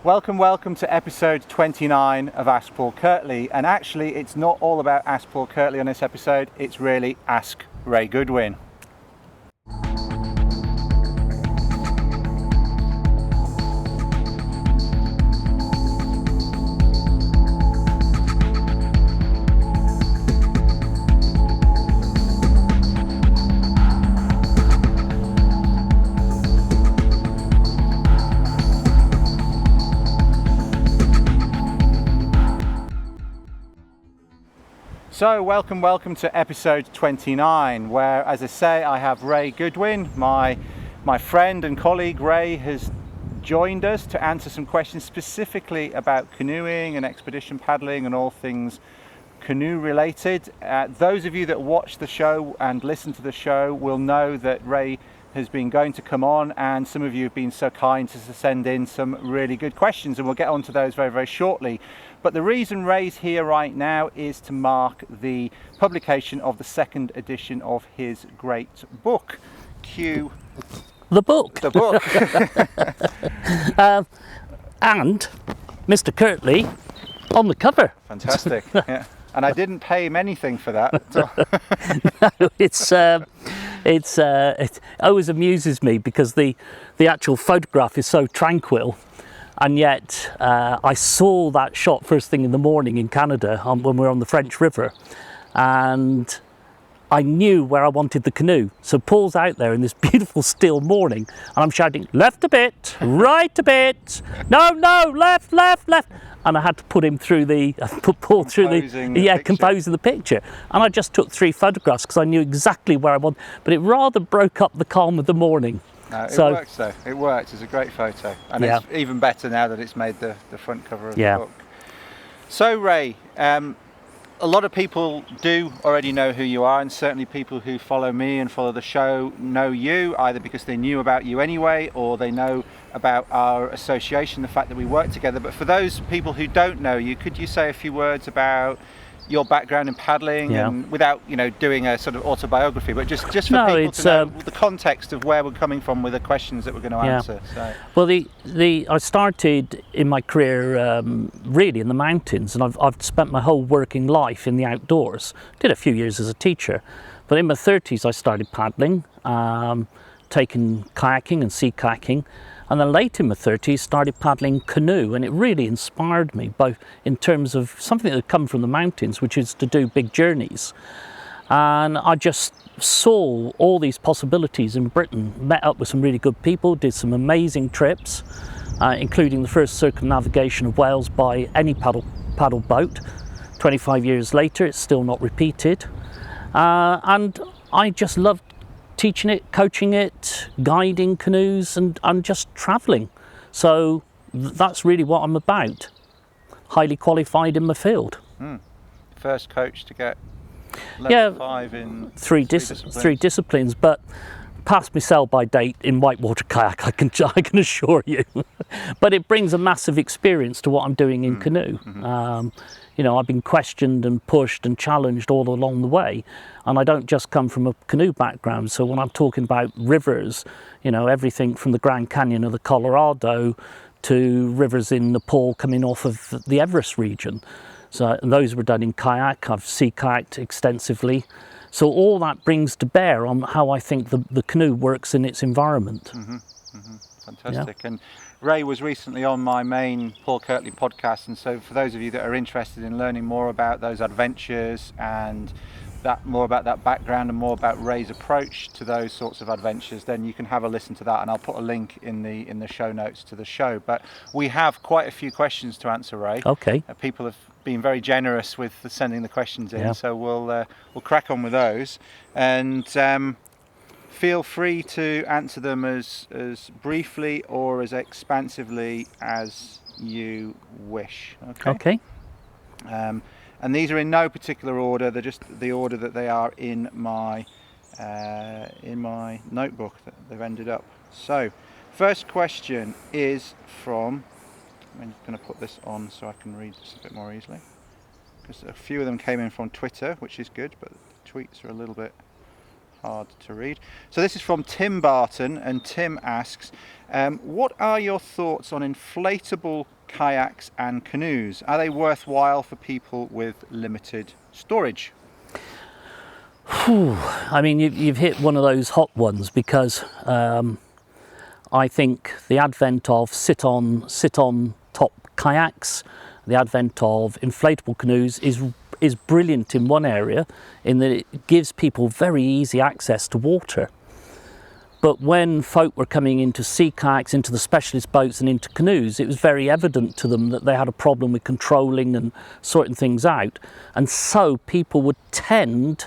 Welcome to episode 29 of Ask Paul Kirtley, and actually it's not all about Ask Paul Kirtley on this episode, it's really Ask Ray Goodwin. So welcome to episode 29, where, as I say, I have Ray Goodwin, my friend and colleague. Ray has joined us to answer some questions specifically about canoeing and expedition paddling and all things canoe related. Those of you that watch the show and listen to the show will know that Ray has been going to come on, and some of you have been so kind as to send in some really good questions, and we'll get on to those very shortly. But the reason Ray's here right now is to mark the publication of the second edition of his great book. Cue the book. And Mr. Kirtley on the cover. Fantastic. Yeah. And I didn't pay him anything for that. No, it always amuses me because the actual photograph is so tranquil, and yet I saw that shot first thing in the morning in Canada when we were on the French River, and I knew where I wanted the canoe. So Paul's out there in this beautiful still morning, and I'm shouting, left a bit, right a bit, no, left. And I had to put him through Paul through composing the picture. And I just took 3 photographs because I knew exactly where I wanted, but it rather broke up the calm of the morning. No, it works though. It works. It's a great photo, and it's even better now that it's made the front cover of the book. So Ray, a lot of people do already know who you are, and certainly people who follow me and follow the show know you, either because they knew about you anyway, or they know about our association, the fact that we work together. But for those people who don't know you, could you say a few words about your background in paddling, and without doing a sort of autobiography, but just for people to know the context of where we're coming from with the questions that we're going to answer. So. Well, I started in my career really in the mountains, and I've spent my whole working life in the outdoors. Did a few years as a teacher, but in my 30s I started paddling, taking kayaking and sea kayaking. And then late in my 30s started paddling canoe, and it really inspired me, both in terms of something that had come from the mountains, which is to do big journeys. And I just saw all these possibilities in Britain, met up with some really good people, did some amazing trips, including the first circumnavigation of Wales by any paddle boat. 25 years later, it's still not repeated. And I just loved teaching it, coaching it, guiding canoes, and just travelling. So that's really what I'm about. Highly qualified in my field. First coach to get level 5 in three disciplines, but past my sell-by date in whitewater kayak, I can assure you. But it brings a massive experience to what I'm doing in canoe. I've been questioned and pushed and challenged all along the way, and I don't just come from a canoe background. So when I'm talking about rivers, everything from the Grand Canyon of the Colorado to rivers in Nepal coming off of the Everest region. So those were done in kayak. I've sea kayaked extensively. So all that brings to bear on how I think the canoe works in its environment. Fantastic. Yeah. And Ray was recently on my main Paul Kirtley podcast, and so for those of you that are interested in learning more about those adventures and more about that background and more about Ray's approach to those sorts of adventures, then you can have a listen to that, and I'll put a link in the show notes to the show. But we have quite a few questions to answer, Ray. Okay. People have been very generous with sending the questions in, so we'll crack on with those, and feel free to answer them as briefly or as expansively as you wish. Okay. And these are in no particular order. They're just the order that they are in my notebook that they've ended up. So, first question is from. I'm going to put this on so I can read this a bit more easily, because a few of them came in from Twitter, which is good, but the tweets are a little bit hard to read. So this is from Tim Barton, and Tim asks, what are your thoughts on inflatable kayaks and canoes? Are they worthwhile for people with limited storage? I mean, you've hit one of those hot ones, because I think the advent of sit on top kayaks, the advent of inflatable canoes is brilliant in one area, in that it gives people very easy access to water. But when folk were coming into sea kayaks, into the specialist boats and into canoes, it was very evident to them that they had a problem with controlling and sorting things out. And so people would tend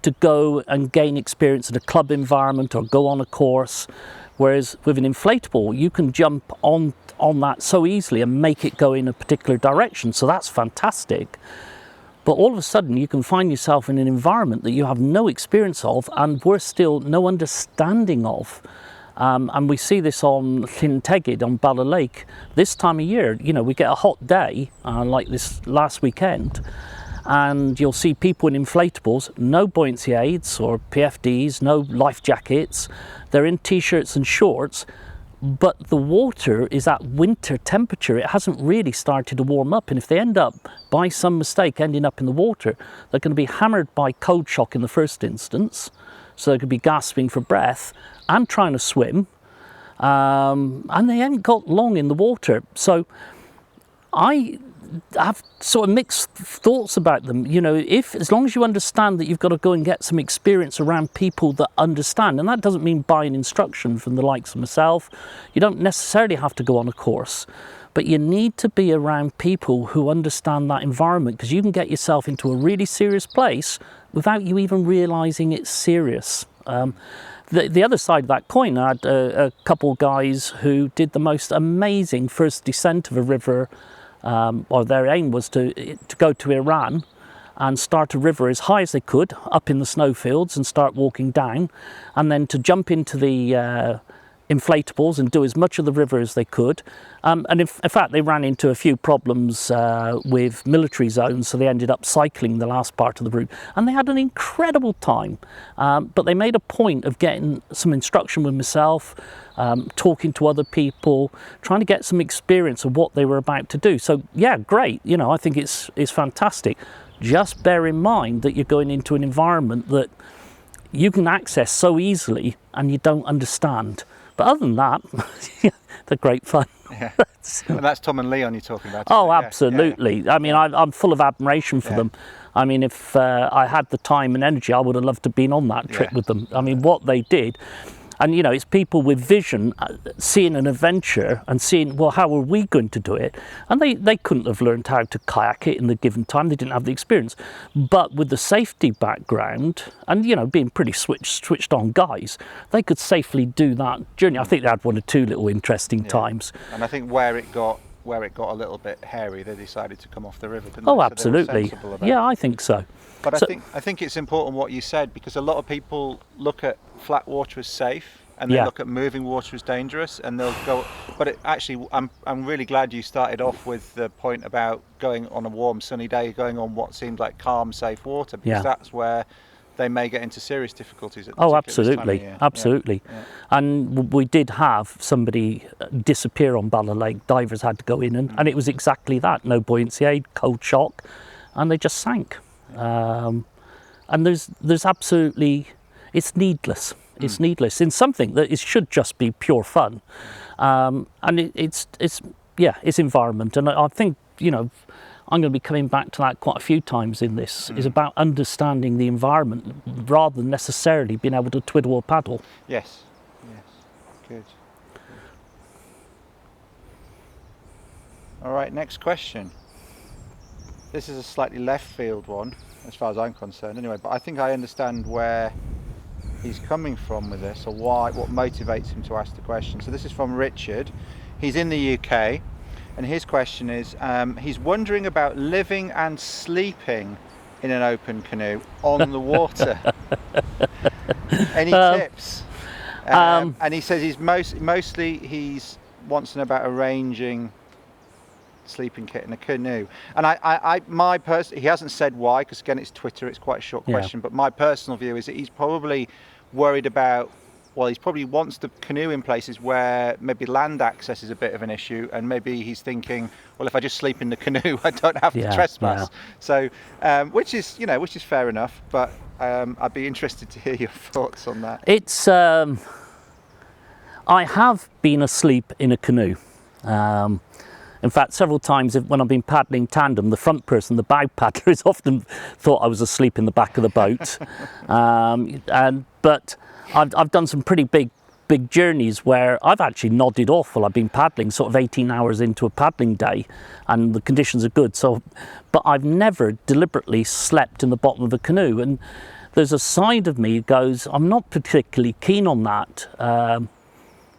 to go and gain experience in a club environment or go on a course. Whereas with an inflatable, you can jump on that so easily and make it go in a particular direction. So that's fantastic. But all of a sudden you can find yourself in an environment that you have no experience of, and worse still, no understanding of. And we see this on Llyn Tegid, on Bala Lake. This time of year, you know, we get a hot day, like this last weekend, and you'll see people in inflatables, no buoyancy aids or PFDs, no life jackets. They're in t-shirts and shorts, but the water is at winter temperature. It hasn't really started to warm up, and if they end up, by some mistake, ending up in the water, they're going to be hammered by cold shock in the first instance, so they could be gasping for breath and trying to swim, and they haven't got long in the water. So I have sort of mixed thoughts about them. You know, as long as you understand that you've got to go and get some experience around people that understand, and that doesn't mean buying instruction from the likes of myself. You don't necessarily have to go on a course, but you need to be around people who understand that environment, because you can get yourself into a really serious place without you even realizing it's serious. The other side of that coin, I had a couple of guys who did the most amazing first descent of a river. Or their aim was to go to Iran and start a river as high as they could up in the snowfields and start walking down, and then to jump into the inflatables and do as much of the river as they could. And in fact, they ran into a few problems with military zones, so they ended up cycling the last part of the route. And they had an incredible time. But they made a point of getting some instruction with myself, talking to other people, trying to get some experience of what they were about to do. So yeah, great. You know, I think it's fantastic. Just bear in mind that you're going into an environment that you can access so easily and you don't understand. But other than that, they're great fun. Yeah. And that's Tom and Leon you're talking about. Oh, absolutely. Yeah. I mean, I'm full of admiration for them. I mean, if I had the time and energy, I would have loved to have been on that trip with them. I mean, what they did. And, you know, it's people with vision seeing an adventure and seeing, well, how are we going to do it? And they couldn't have learned how to kayak it in the given time. They didn't have the experience. But with the safety background and, you know, being pretty switched on guys, they could safely do that journey. I think they had one or two little interesting times. And I think where it got a little bit hairy, they decided to come off the river, didn't they? Oh, absolutely. Yeah, I think so. But I think it's important what you said, because a lot of people look at flat water as safe, and they look at moving water as dangerous, and they'll go. But I'm really glad you started off with the point about going on a warm sunny day, going on what seemed like calm, safe water, because that's where they may get into serious difficulties. Absolutely. Yeah. And we did have somebody disappear on Bala Lake. Divers had to go in, and it was exactly that. No buoyancy aid, cold shock, and they just sank. And there's absolutely, it's needless. It's needless in something that should just be pure fun. And it's environment. And I think, you know, I'm going to be coming back to that quite a few times in this, is about understanding the environment rather than necessarily being able to twiddle or paddle. Yes, good. All right, next question. This is a slightly left field one, as far as I'm concerned anyway, but I think I understand where he's coming from with this, or what motivates him to ask the question. So this is from Richard. He's in the UK. And his question is, he's wondering about living and sleeping in an open canoe on the water. Any tips? And he says he's mostly wants to know about arranging sleeping kit in a canoe. And he hasn't said why, because again it's Twitter, it's quite a short question, but my personal view is that he's probably worried about, well, he probably wants the canoe in places where maybe land access is a bit of an issue, and maybe he's thinking, well, if I just sleep in the canoe, I don't have to trespass. So, which is fair enough, but I'd be interested to hear your thoughts on that. It's, I have been asleep in a canoe. In fact, several times when I've been paddling tandem, the front person, the bow paddler, has often thought I was asleep in the back of the boat. But I've done some pretty big journeys where I've actually nodded off while I've been paddling, sort of 18 hours into a paddling day, and the conditions are good. So, but I've never deliberately slept in the bottom of a canoe. And there's a side of me that goes, I'm not particularly keen on that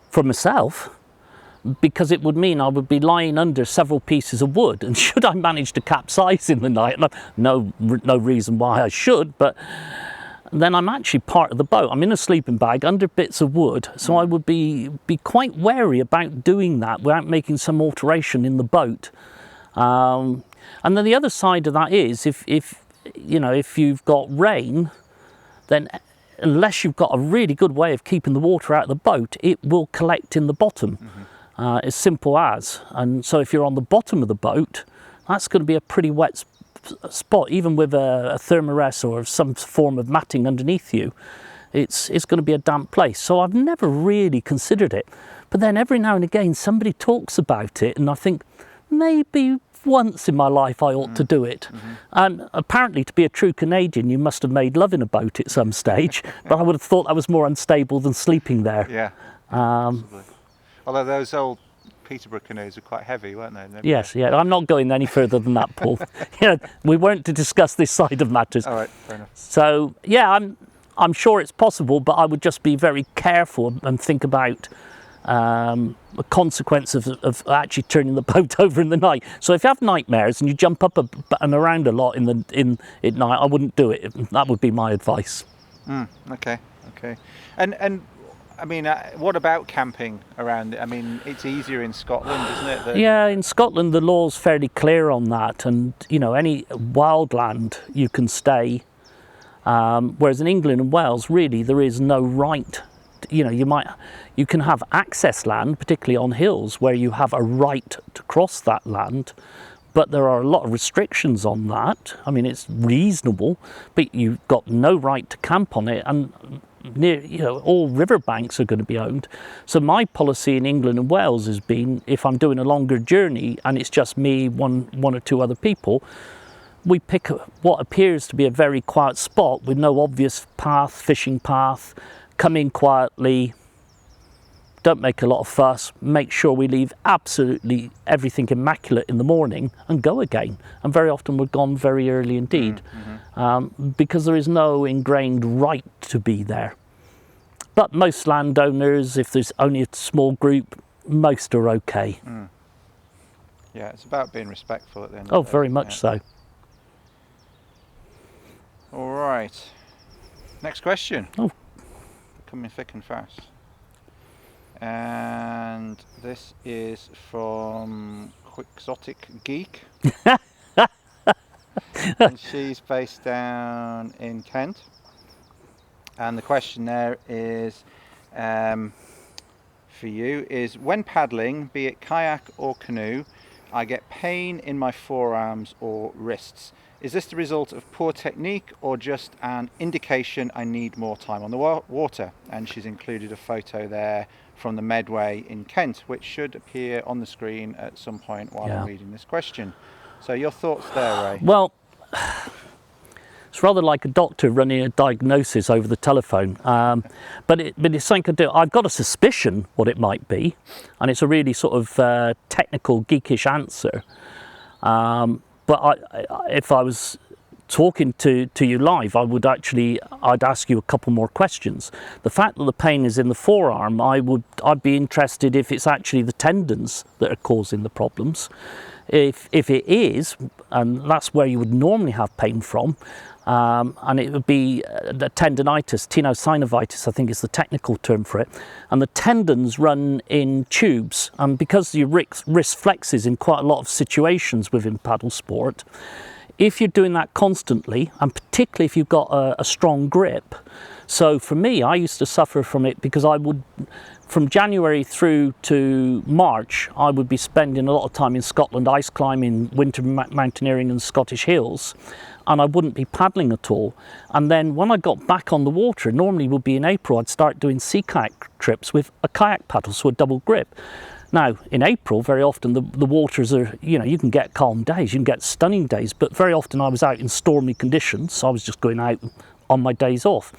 for myself, because it would mean I would be lying under several pieces of wood, and should I manage to capsize in the night, no reason why I should, but then I'm actually part of the boat. I'm in a sleeping bag under bits of wood, so I would be quite wary about doing that without making some alteration in the boat. And then the other side of that is, if you've got rain, then unless you've got a really good way of keeping the water out of the boat, it will collect in the bottom. As simple as. And so if you're on the bottom of the boat, that's going to be a pretty wet spot, even with a thermarest or some form of matting underneath you. It's going to be a damp place. So I've never really considered it. But then every now and again somebody talks about it, and I think maybe once in my life I ought to do it. And apparently, to be a true Canadian, you must have made love in a boat at some stage, but I would have thought that was more unstable than sleeping there. Possibly. Although those old Peterborough canoes were quite heavy, weren't they? Yes, I'm not going any further than that, Paul. We weren't to discuss this side of matters. All right, fair enough. So, I'm sure it's possible, but I would just be very careful and think about the consequence of actually turning the boat over in the night. So if you have nightmares and you jump up and around a lot at night, I wouldn't do it. That would be my advice. Okay. And I mean, what about camping around? I mean, it's easier in Scotland, isn't it? Yeah, in Scotland the law's fairly clear on that, and any wildland you can stay. Whereas in England and Wales, really, there is no right. You can have access land, particularly on hills, where you have a right to cross that land, but there are a lot of restrictions on that. I mean, it's reasonable, but you've got no right to camp on it, and all riverbanks are going to be owned. So my policy in England and Wales has been, if I'm doing a longer journey and it's just me, one or two other people, we pick what appears to be a very quiet spot with no obvious fishing path, come in quietly, don't make a lot of fuss, make sure we leave absolutely everything immaculate in the morning and go again. And very often we're gone very early indeed, because there is no ingrained right to be there. But most landowners, if there's only a small group, most are okay. Yeah, it's about being respectful at the end of the day. Oh, very much so. All right. Next question. Oh. Coming thick and fast. And this is from Quixotic Geek. And she's based down in Kent. And the question there is, for you, is when paddling, be it kayak or canoe, I get pain in my forearms or wrists. Is this the result of poor technique or just an indication I need more time on the water? And she's included a photo there from the Medway in Kent, which should appear on the screen at some point while I'm reading this question. So your thoughts there, Ray? Well, it's rather like a doctor running a diagnosis over the telephone. But it's something I do. I've got a suspicion what it might be, and it's a really sort of technical, geekish answer. But if I was talking to you live, I'd ask you a couple more questions. The fact that the pain is in the forearm, I'd be interested if it's actually the tendons that are causing the problems. If it is, and that's where you would normally have pain from, and it would be the tendinitis, tenosynovitis, I think is the technical term for it. And the tendons run in tubes, and because your wrist flexes in quite a lot of situations within paddle sport, if you're doing that constantly, and particularly if you've got a strong grip. So for me, I used to suffer from it because I would, from January through to March, I would be spending a lot of time in Scotland, ice climbing, winter mountaineering and Scottish hills, and I wouldn't be paddling at all. And then when I got back on the water, normally would be in April, I'd start doing sea kayak trips with a kayak paddle, so a double grip. Now, in April, very often the waters are, you can get calm days, you can get stunning days, but very often I was out in stormy conditions, so I was just going out on my days off.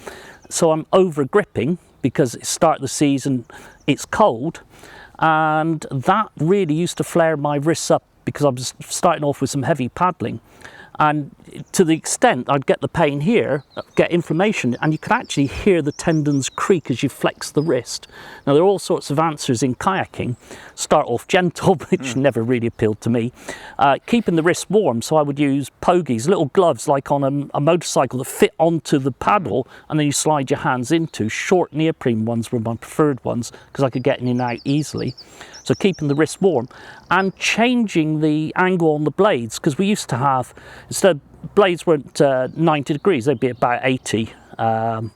So I'm over gripping because it's start of the season, it's cold, and that really used to flare my wrists up because I was starting off with some heavy paddling. And to the extent I'd get the pain here, get inflammation, and you could actually hear the tendons creak as you flex the wrist. Now, there are all sorts of answers in kayaking. Start off gentle, which never really appealed to me. Keeping the wrist warm, so I would use pogies, little gloves like on a motorcycle that fit onto the paddle, and then you slide your hands into. Short neoprene ones were my preferred ones because I could get in and out easily. So keeping the wrist warm and changing the angle on the blades, because we used to have, instead blades weren't 90 degrees, they'd be about 80. And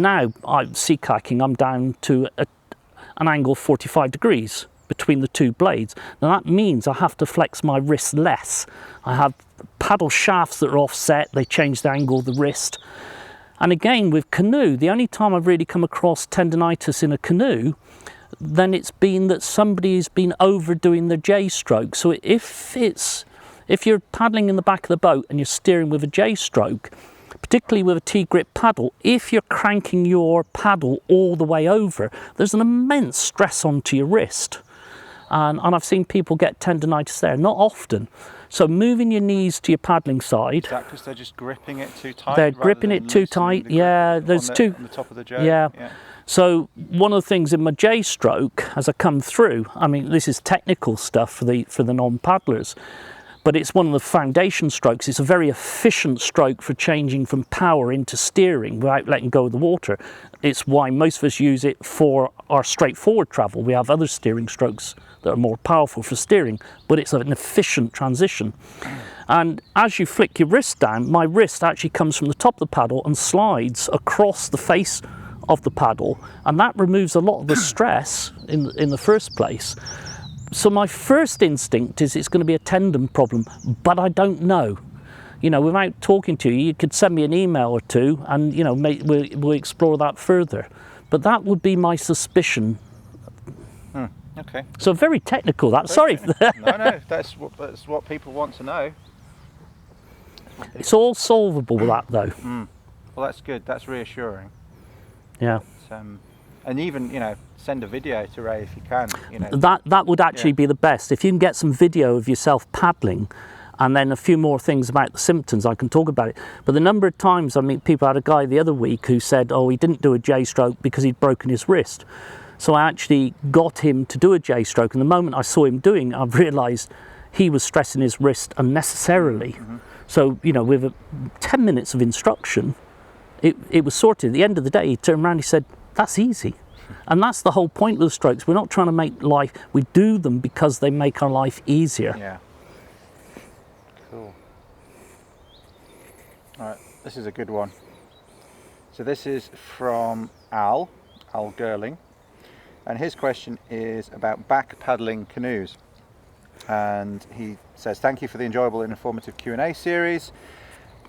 now sea kayaking, I'm down to an angle of 45 degrees between the two blades. Now that means I have to flex my wrist less. I have paddle shafts that are offset, they change the angle of the wrist. And again, with canoe, the only time I've really come across tendinitis in a canoe, then it's been that somebody's been overdoing the J stroke. So if you're paddling in the back of the boat and you're steering with a J stroke, particularly with a T-grip paddle, if you're cranking your paddle all the way over, there's an immense stress onto your wrist. And I've seen people get tendinitis there, not often. So moving your knees to your paddling side. Is that because they're just gripping it too tight? They're gripping it too tight, yeah. There's two. On the top of the J? Yeah. So one of the things in my J stroke, as I come through, I mean, this is technical stuff for the non-paddlers, but it's one of the foundation strokes. It's a very efficient stroke for changing from power into steering without letting go of the water. It's why most of us use it for our straightforward travel. We have other steering strokes that are more powerful for steering, but it's an efficient transition. And as you flick your wrist down, my wrist actually comes from the top of the paddle and slides across the face of the paddle, and that removes a lot of the stress in the first place. So my first instinct is it's going to be a tendon problem, but I don't know. Without talking to you, you could send me an email or two, and we'll explore that further. But that would be my suspicion. Okay. So very technical. That. Sorry. No, that's what people want to know. It's all solvable with that, though. Well, that's good. That's reassuring. Yeah. And even send a video to Ray if you can. That would actually be the best. If you can get some video of yourself paddling, and then a few more things about the symptoms, I can talk about it. But the number of times I meet people, I had a guy the other week who said, he didn't do a J stroke because he'd broken his wrist. So I actually got him to do a J stroke, and the moment I saw him doing, I realised he was stressing his wrist unnecessarily. So with 10 minutes of instruction, it was sorted. At the end of the day, he turned around and he said, that's easy. And that's the whole point of the strokes. We're not trying to make life, we do them because they make our life easier. Yeah. Cool. All right, this is a good one. So this is from Al Gerling. And his question is about back paddling canoes. And he says, thank you for the enjoyable and informative Q&A series.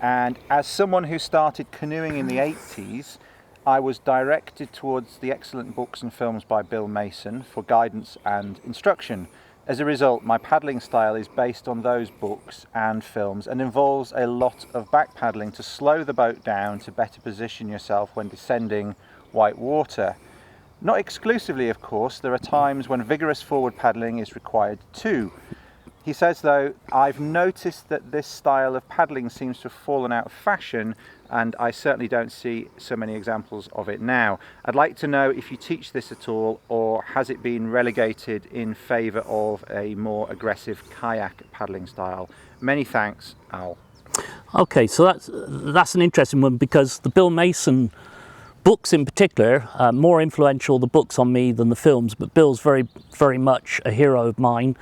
And as someone who started canoeing in the 80s, I was directed towards the excellent books and films by Bill Mason for guidance and instruction. As a result, my paddling style is based on those books and films and involves a lot of back paddling to slow the boat down to better position yourself when descending white water. Not exclusively, of course, there are times when vigorous forward paddling is required too. He says, though, I've noticed that this style of paddling seems to have fallen out of fashion, and I certainly don't see so many examples of it now. I'd like to know if you teach this at all, or has it been relegated in favour of a more aggressive kayak paddling style? Many thanks, Al. Okay, so that's an interesting one, because the Bill Mason books in particular, more influential, the books on me than the films, but Bill's very, very much a hero of mine,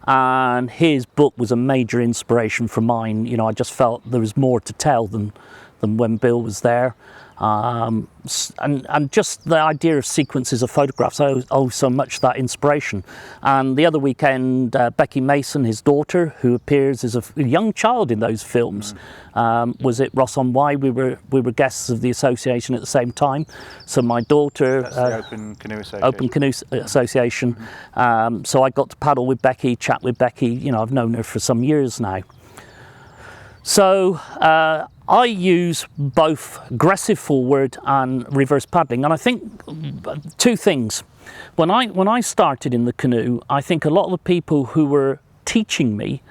and his book was a major inspiration for mine. You know, I just felt there was more to tell than when Bill was there. And just the idea of sequences of photographs, I owe so much that inspiration. And the other weekend, Becky Mason, his daughter, who appears as a young child in those films, was at Ross on Wye. We were guests of the association at the same time. So my daughter, that's the Open Canoe Association. Open Canoe Association. So I got to paddle with Becky, chat with Becky. You know, I've known her for some years now. So I use both aggressive forward and reverse paddling, and I think two things. When I started in the canoe, I think a lot of the people who were teaching me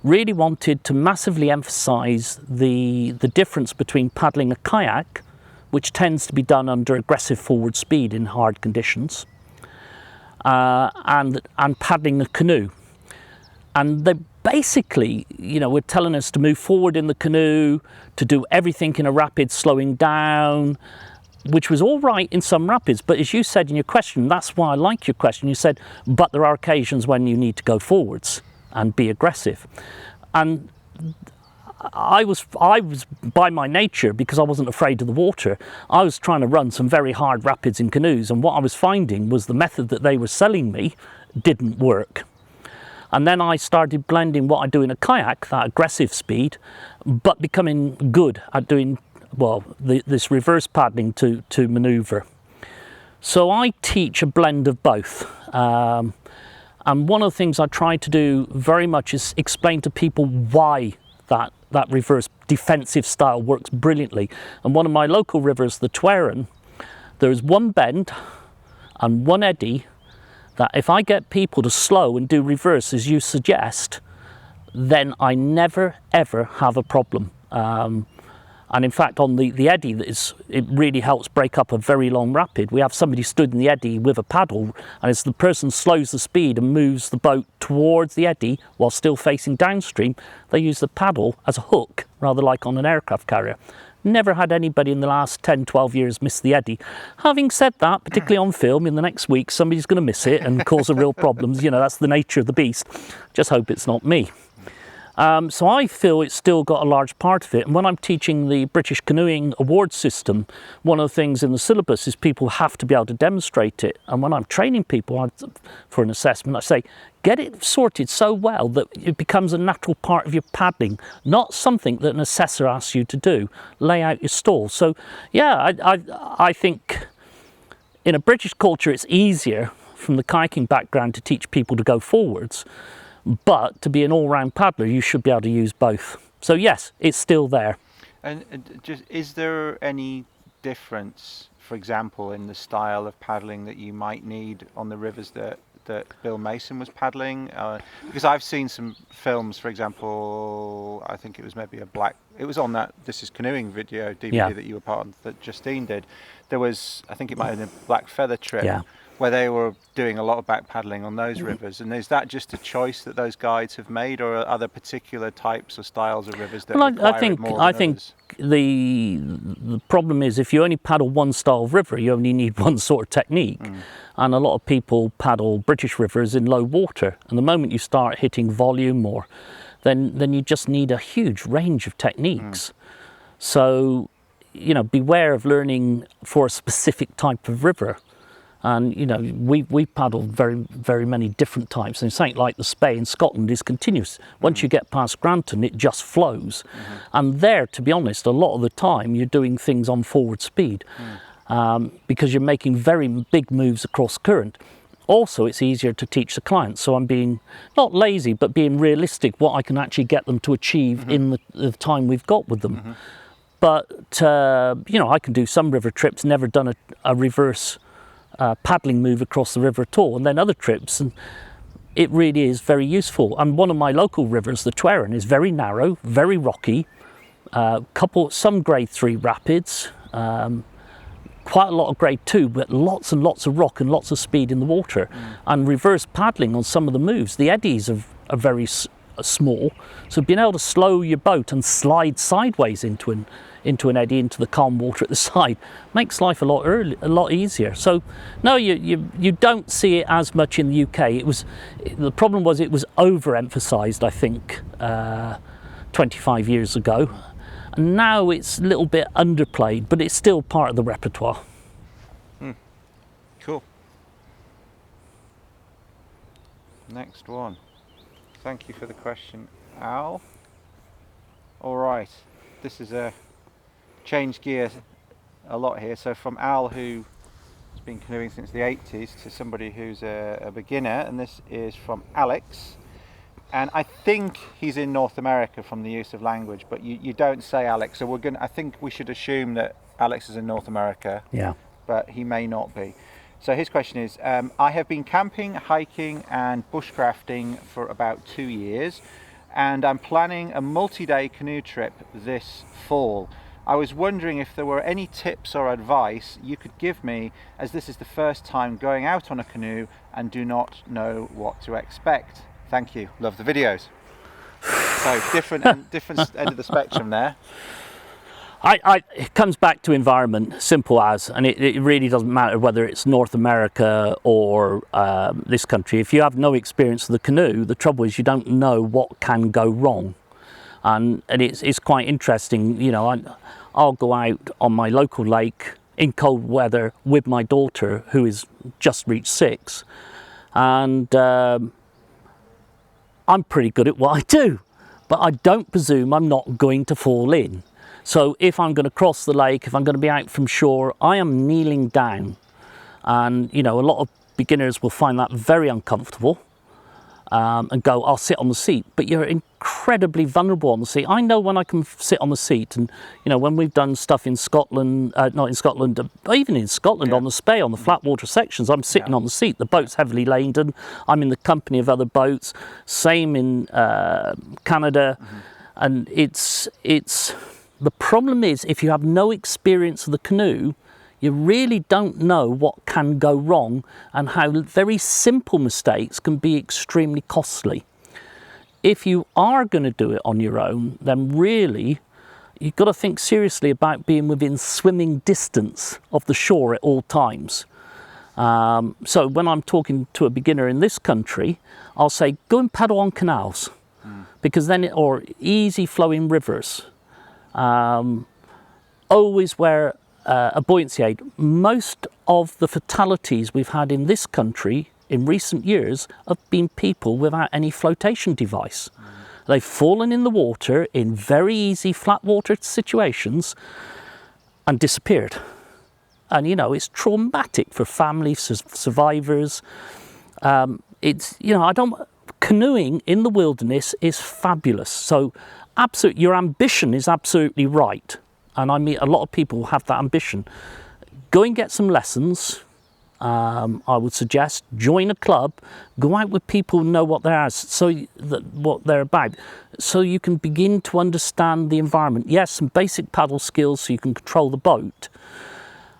really wanted to massively emphasize the difference between paddling a kayak, which tends to be done under aggressive forward speed in hard conditions, and paddling a canoe. And they basically, you know, were telling us to move forward in the canoe, to do everything in a rapid, slowing down, which was all right in some rapids. But as you said in your question, that's why I like your question. You said, but there are occasions when you need to go forwards and be aggressive. And I was by my nature, because I wasn't afraid of the water, I was trying to run some very hard rapids in canoes. And what I was finding was the method that they were selling me didn't work. And then I started blending what I do in a kayak, that aggressive speed, but becoming good at doing, well, this reverse paddling to maneuver. So I teach a blend of both. And one of the things I try to do very much is explain to people why that reverse defensive style works brilliantly. And one of my local rivers, the Twerin, there is one bend and one eddy that if I get people to slow and do reverse as you suggest, then I never ever have a problem. And in fact, on the eddy, it really helps break up a very long rapid. We have somebody stood in the eddy with a paddle, and as the person slows the speed and moves the boat towards the eddy while still facing downstream, they use the paddle as a hook, rather like on an aircraft carrier. Never had anybody in the last 10, 12 years miss the eddy. Having said that, particularly on film, in the next week, somebody's going to miss it and cause a real problems. You know, that's the nature of the beast. Just hope it's not me. So I feel it's still got a large part of it. And when I'm teaching the British Canoeing Award System, one of the things in the syllabus is people have to be able to demonstrate it. And when I'm training people for an assessment, I say, get it sorted so well that it becomes a natural part of your paddling, not something that an assessor asks you to do. Lay out your stall. So yeah, I think in a British culture, it's easier from the kayaking background to teach people to go forwards. But to be an all-round paddler, you should be able to use both. So yes, it's still there. And just, is there any difference, for example, in the style of paddling that you might need on the rivers that Bill Mason was paddling? Because I've seen some films, for example, I think it was maybe it was on that This Is Canoeing video DVD that you were part of, that Justine did. There was, I think it might have been a Black Feather trip. Yeah. Where they were doing a lot of back paddling on those rivers. And is that just a choice that those guides have made, or are there particular types or styles of rivers that require it more than others? the problem is if you only paddle one style of river, you only need one sort of technique. And a lot of people paddle British rivers in low water. And the moment you start hitting volume more, then you just need a huge range of techniques. So, you know, beware of learning for a specific type of river. And you know, we paddled very, very many different types. And something like the Spey in Scotland is continuous. Once you get past Granton, it just flows. And there, to be honest, a lot of the time you're doing things on forward speed because you're making very big moves across current. Also, it's easier to teach the client. So I'm being not lazy, but being realistic what I can actually get them to achieve in the time we've got with them. But you know, I can do some river trips, never done a reverse paddling move across the river at all, and then other trips, and it really is very useful. And one of my local rivers, the Twerin, is very narrow, very rocky, some grade 3 rapids, quite a lot of grade 2, but lots and lots of rock and lots of speed in the water. And reverse paddling on some of the moves, the eddies are very small. So being able to slow your boat and slide sideways into an eddy, into the calm water at the side, makes life a lot easier. So no, you don't see it as much in the UK. The problem was it was overemphasized, I think, 25 years ago. And now it's a little bit underplayed, but it's still part of the repertoire. Cool. Next one. Thank you for the question, Al. All right, this is a change gear a lot here. So from Al, who has been canoeing since the 80s, to somebody who's a beginner, and this is from Alex. And I think he's in North America from the use of language, but you don't say Alex, so I think we should assume that Alex is in North America. Yeah. But he may not be. So his question is, I have been camping, hiking and bushcrafting for about 2 years, and I'm planning a multi-day canoe trip this fall. I was wondering if there were any tips or advice you could give me, as this is the first time going out on a canoe and do not know what to expect. Thank you. Love the videos. So different end of the spectrum there. It comes back to environment, simple as, and it really doesn't matter whether it's North America or this country. If you have no experience of the canoe, the trouble is you don't know what can go wrong. And it's quite interesting, you know, I'll go out on my local lake in cold weather with my daughter, who is just reached 6, and I'm pretty good at what I do, but I don't presume I'm not going to fall in. So if I'm going to cross the lake, if I'm going to be out from shore, I am kneeling down. And, you know, a lot of beginners will find that very uncomfortable and go, I'll sit on the seat. But you're incredibly vulnerable on the seat. I know when I can sit on the seat. And, you know, when we've done stuff in Scotland, not in Scotland, even in Scotland, on the Spey, on the flat water sections, I'm sitting on the seat. The boat's heavily laden. I'm in the company of other boats. Same in Canada. And it's the problem is, if you have no experience of the canoe, you really don't know what can go wrong and how very simple mistakes can be extremely costly. If you are going to do it on your own, then really you've got to think seriously about being within swimming distance of the shore at all times. So when I'm talking to a beginner in this country, I'll say go and paddle on canals, because then, or easy flowing rivers. Always wear a buoyancy aid. Most of the fatalities we've had in this country in recent years have been people without any flotation device. They've fallen in the water in very easy flat water situations and disappeared. And you know, it's traumatic for family survivors. It's, you know, canoeing in the wilderness is fabulous. So your ambition is absolutely right. And I meet a lot of people who have that ambition. Go and get some lessons. I would suggest join a club, go out with people who know what what they're about, so you can begin to understand the environment. Yes, some basic paddle skills so you can control the boat.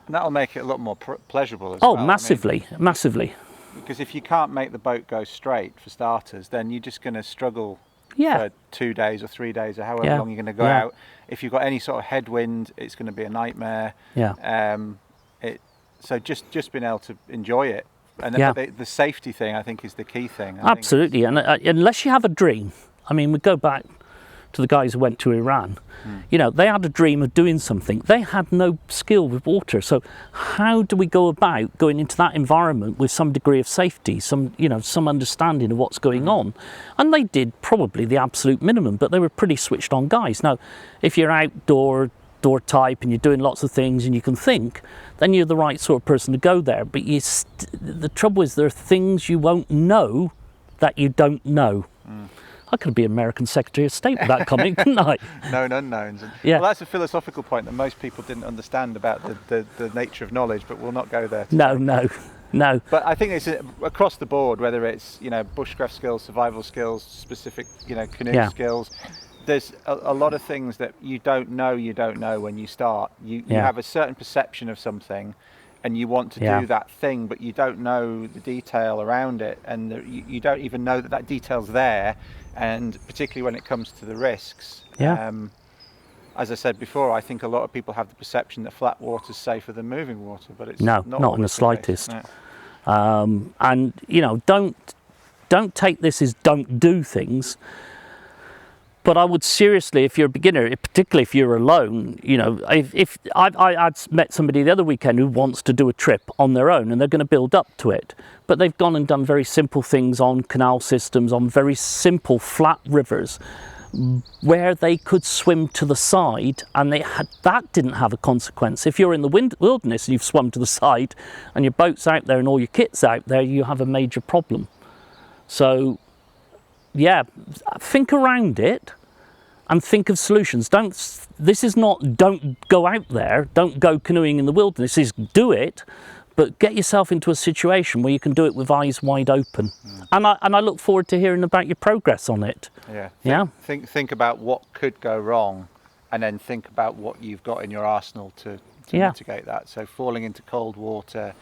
And that'll make it a lot more pleasurable as well. Oh, massively, massively. Because if you can't make the boat go straight, for starters, then you're just going to struggle for 2 days or 3 days or however long you're going to go out. If you've got any sort of headwind, it's going to be a nightmare. So just being able to enjoy it, and the safety thing, I think, is the key thing. Absolutely, and unless you have a dream, I mean, we go back to the guys who went to Iran. You know, they had a dream of doing something. They had no skill with water. So how do we go about going into that environment with some degree of safety, some understanding of what's going on? And they did probably the absolute minimum, but they were pretty switched on guys. Now, if you're outdoor type and you're doing lots of things and you can think, then you're the right sort of person to go there. But the trouble is, there are things you won't know that you don't know. I could be American Secretary of State with that comment, couldn't I? Known unknowns. Well, that's a philosophical point that most people didn't understand about the nature of knowledge, but we'll not go there today. No. But I think it's across the board, whether it's, you know, bushcraft skills, survival skills, specific, you know, canoe skills. There's a lot of things that you don't know when you start. You have a certain perception of something and you want to do that thing, but you don't know the detail around it, and you don't even know that detail's there. and particularly when it comes to the risks. Yeah. As I said before, I think a lot of people have the perception that flat water is safer than moving water, but it's No, not not in the always slightest. case. No. And you know, don't take this as don't do things. But I would seriously, if you're a beginner, particularly if you're alone, you know, if I'd met somebody the other weekend who wants to do a trip on their own and they're going to build up to it, but they've gone and done very simple things on canal systems, on very simple flat rivers, where they could swim to the side, and that didn't have a consequence. If you're in the wilderness and you've swum to the side and your boat's out there and all your kit's out there, you have a major problem. So yeah, think around it and think of solutions. This is not don't go out there, don't go canoeing in the wilderness. This is do it, but get yourself into a situation where you can do it with eyes wide open. And I look forward to hearing about your progress on it. Yeah. Think about what could go wrong, and then think about what you've got in your arsenal to mitigate that. So falling into cold water,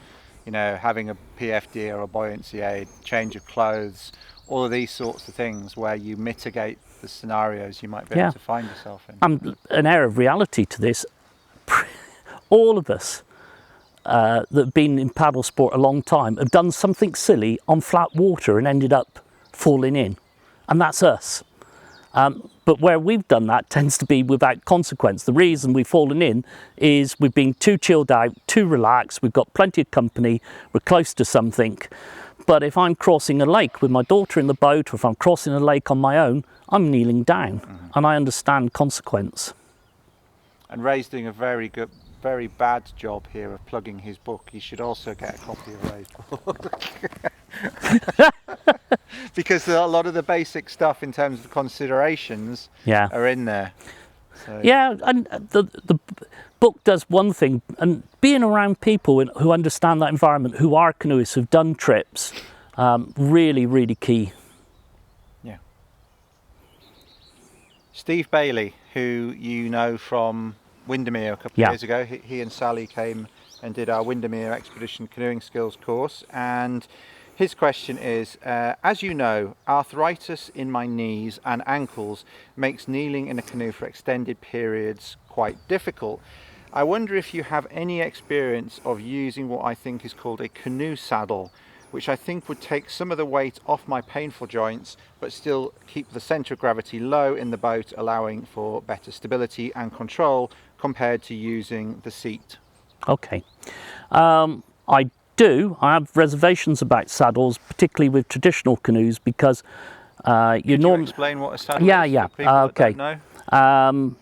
you know, having a PFD or a buoyancy aid, change of clothes, all of these sorts of things where you mitigate the scenarios you might be able to find yourself in. And an air of reality to this, all of us that have been in paddle sport a long time have done something silly on flat water and ended up falling in, and that's us. But where we've done that tends to be without consequence. The reason we've fallen in is we've been too chilled out, too relaxed, we've got plenty of company, we're close to something. But if I'm crossing a lake with my daughter in the boat, or if I'm crossing a lake on my own, I'm kneeling down, and I understand consequence. And Ray's doing a very bad job here of plugging his book. He should also get a copy of Ray's book. Because a lot of the basic stuff in terms of considerations are in there. So. Yeah, and the book does one thing, and being around people who understand that environment, who are canoeists, who've done trips, really, really key. Yeah. Steve Bailey, who you know from Windermere a couple of years ago, he and Sally came and did our Windermere Expedition Canoeing Skills course, and his question is, as you know, arthritis in my knees and ankles makes kneeling in a canoe for extended periods quite difficult. I wonder if you have any experience of using what I think is called a canoe saddle, which I think would take some of the weight off my painful joints, but still keep the centre of gravity low in the boat, allowing for better stability and control compared to using the seat. Okay. I have reservations about saddles, particularly with traditional canoes, because Could you explain what a saddle is? Yeah. For people that Okay. don't know?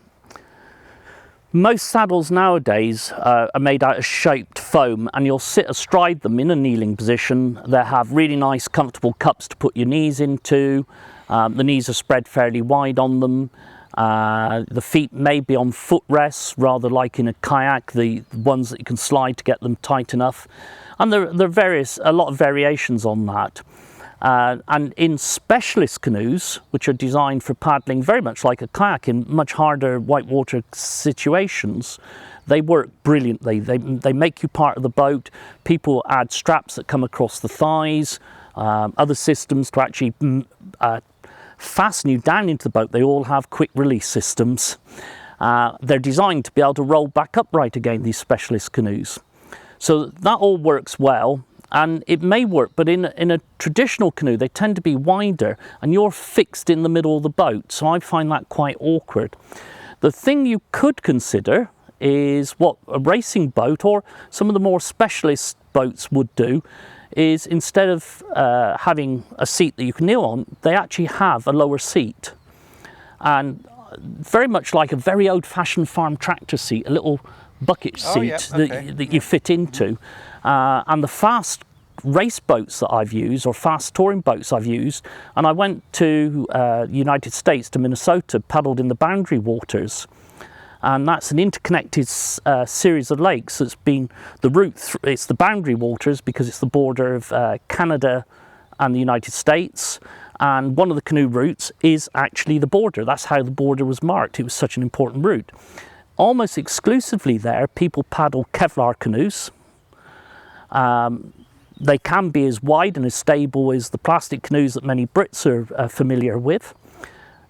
Most saddles nowadays are made out of shaped foam, and you'll sit astride them in a kneeling position. They have really nice, comfortable cups to put your knees into. The knees are spread fairly wide on them. The feet may be on footrests, rather like in a kayak, the ones that you can slide to get them tight enough. And there are a lot of variations on that. And in specialist canoes, which are designed for paddling very much like a kayak in much harder whitewater situations, they work brilliantly. They make you part of the boat. People add straps that come across the thighs, other systems to actually fasten you down into the boat. They all have quick release systems. They're designed to be able to roll back upright again, these specialist canoes. So that all works well, and it may work, but in a traditional canoe they tend to be wider and you're fixed in the middle of the boat, so I find that quite awkward. The thing you could consider is what a racing boat or some of the more specialist boats would do, is instead of having a seat that you can kneel on, they actually have a lower seat, and very much like a very old-fashioned farm tractor seat, a little bucket seat that you fit into. And the fast race boats that I've used, or fast touring boats I've used, and I went to United States, to Minnesota, paddled in the Boundary Waters, and that's an interconnected series of lakes. It's been the route, it's the Boundary Waters because it's the border of Canada and the United States, and one of the canoe routes is actually the border. That's how the border was marked. It was such an important route. Almost exclusively there, people paddle Kevlar canoes. They can be as wide and as stable as the plastic canoes that many Brits are familiar with.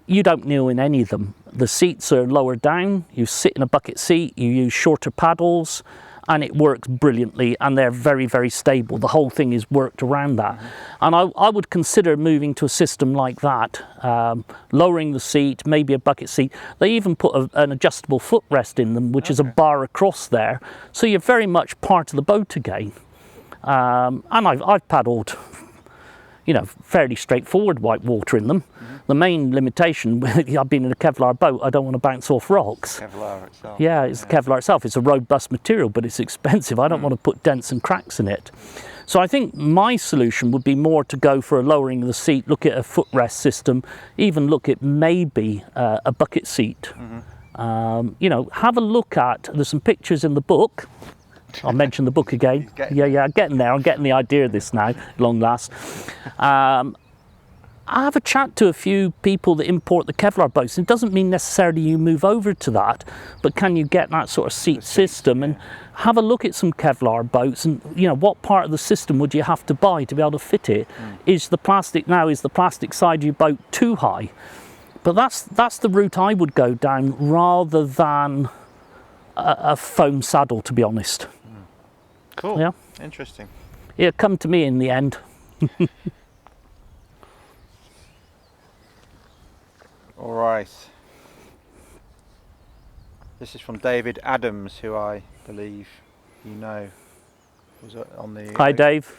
you don't kneel in any of them. The seats are lower down, you sit in a bucket seat, you use shorter paddles, and it works brilliantly, and they're very, very stable. The whole thing is worked around that. And I would consider moving to a system like that, lowering the seat, maybe a bucket seat. They even put an adjustable footrest in them, which is a bar across there, so you're very much part of the boat again. And I've paddled, you know, fairly straightforward white water in them. The main limitation, I've been in a Kevlar boat, I don't want to bounce off rocks. Kevlar itself. Yeah, it's the Kevlar itself. It's a robust material, but it's expensive. I don't want to put dents and cracks in it. So I think my solution would be more to go for a lowering of the seat, look at a footrest system, even look at maybe a bucket seat. You know, have a look at, there's some pictures in the book. I'll mention the book again. Yeah, I'm getting there. I'm getting the idea of this now, long last. I have a chat to a few people that import the Kevlar boats. It doesn't mean necessarily you move over to that, but can you get that sort of seat system and have a look at some Kevlar boats, and you know, what part of the system would you have to buy to be able to fit it? Is the plastic side of your boat too high? But that's the route I would go down, rather than a foam saddle, to be honest. Cool. Yeah. Interesting. It'll come to me in the end. All right. This is from David Adams, who I believe you know was on the... Hi, Dave.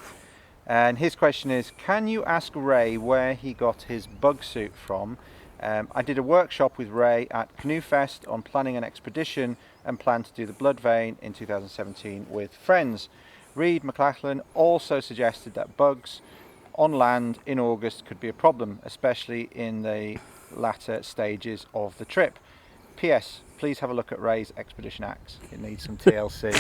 And his question is, can you ask Ray where he got his bug suit from? I did a workshop with Ray at Canoe Fest on planning an expedition and plan to do the Bloodvein in 2017 with friends. Reed McLachlan also suggested that bugs on land in August could be a problem, especially in the latter stages of the trip. P.S. Please have a look at Ray's expedition axe. It needs some TLC.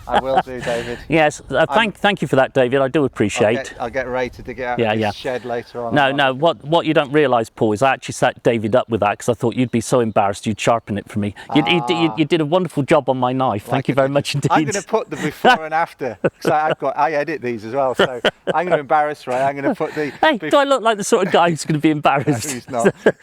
I will do, David. Yes, thank you for that, David. I do appreciate. I'll get Ray to dig it out of his shed later on. No. What you don't realise, Paul, is I actually set David up with that because I thought you'd be so embarrassed you'd sharpen it for me. You did a wonderful job on my knife. Thank you very much indeed. I'm going to put the before and after, because I edit these as well. So I'm going to embarrass Ray. I'm going to put the. Hey, do I look like the sort of guy who's going to be embarrassed? No, he's not.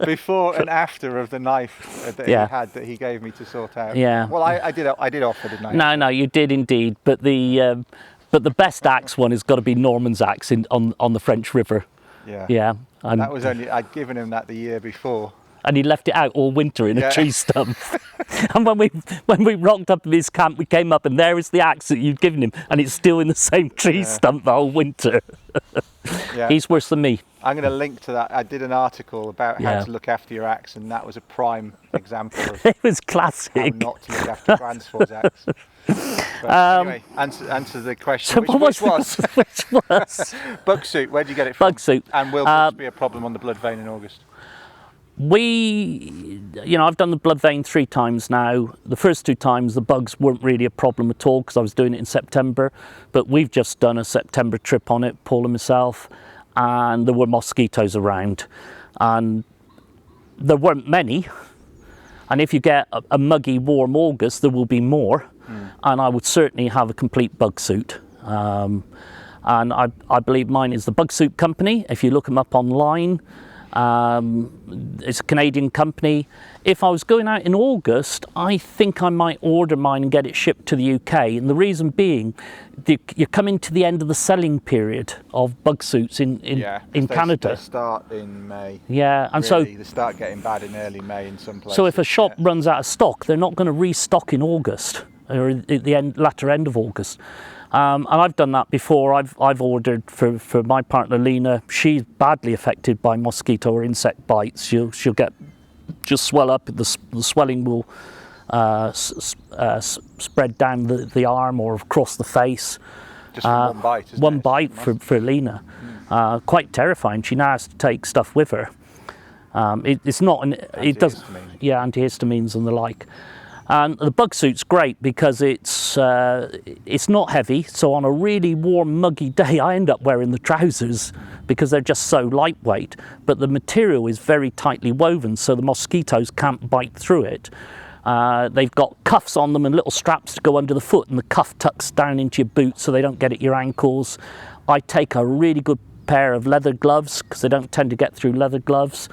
Before and after of the knife that he had, that he gave me to sort out. Yeah. Well, I did offer, didn't I? No, you did indeed. But the best axe one has got to be Norman's axe on the French River. Yeah. Yeah. And that was I'd given him that the year before. And he left it out all winter in a tree stump. And when we rocked up in his camp, we came up and there was the axe that you'd given him, and it's still in the same tree stump the whole winter. He's worse than me. I'm going to link to that. I did an article about how to look after your axe, and that was a prime example of it was classic. how not to look after Bransford's axe. But anyway, answer the question. So which was? Which was? Bug suit. Where did you get it from? Bug suit. And will this be a problem on the Bloodvein in August? I've done the Bloodvein 3 times now. The first 2 times the bugs weren't really a problem at all because I was doing it in September, but we've just done a September trip on it, Paul and myself, and there were mosquitoes around, and there weren't many, and if you get a muggy warm August there will be more, and I would certainly have a complete bug suit. And I believe mine is the Bug Suit Company. If you look them up online, it's a Canadian company. If I was going out in August, I think I might order mine and get it shipped to the UK. And the reason being, you're coming to the end of the selling period of bug suits in Canada. They start in May. Yeah, and really, they start getting bad in early May in some places. So if a shop runs out of stock, they're not going to restock in August or at the latter end of August. And I've done that before. I've ordered for my partner Lena. She's badly affected by mosquito or insect bites. She'll just swell up. The swelling will spread down the arm or across the face. Just from one bite. One bite for Lena. Quite terrifying. She now has to take stuff with her. It's not it does. Yeah, antihistamines and the like. And the bug suit's great because it's not heavy, so on a really warm, muggy day I end up wearing the trousers because they're just so lightweight, but the material is very tightly woven so the mosquitoes can't bite through it. They've got cuffs on them and little straps to go under the foot, and the cuff tucks down into your boot so they don't get at your ankles. I take a really good pair of leather gloves, because they don't tend to get through leather gloves.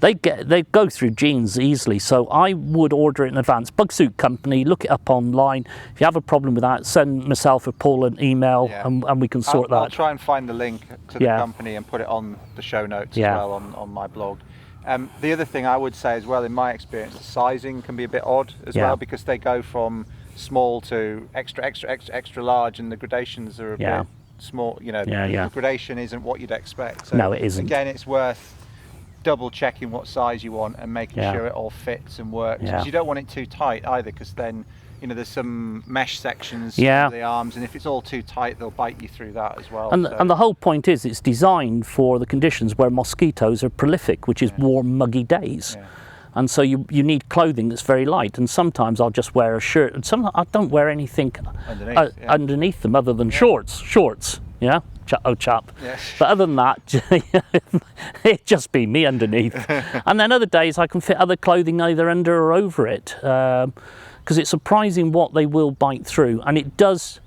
They go through jeans easily, so I would order it in advance. Bug Suit Company, look it up online. If you have a problem with that, send myself or Paul an email, and we can sort that. I'll try and find the link to the company and put it on the show notes as well on my blog. The other thing I would say as well, in my experience, the sizing can be a bit odd as well, because they go from small to extra large, and the gradations are a bit small. You know, the gradation isn't what you'd expect. So no, it isn't. Again, it's worth double checking what size you want and making sure it all fits and works, because you don't want it too tight either, because then, you know, there's some mesh sections of the arms, and if it's all too tight, they'll bite you through that as well. And the whole point is, it's designed for the conditions where mosquitoes are prolific, which is warm, muggy days. And so you need clothing that's very light, and sometimes I'll just wear a shirt, and sometimes I don't wear anything underneath them other than shorts, chap. But other than that, it'd just be me underneath. And then other days I can fit other clothing either under or over it, because it's surprising what they will bite through, and it does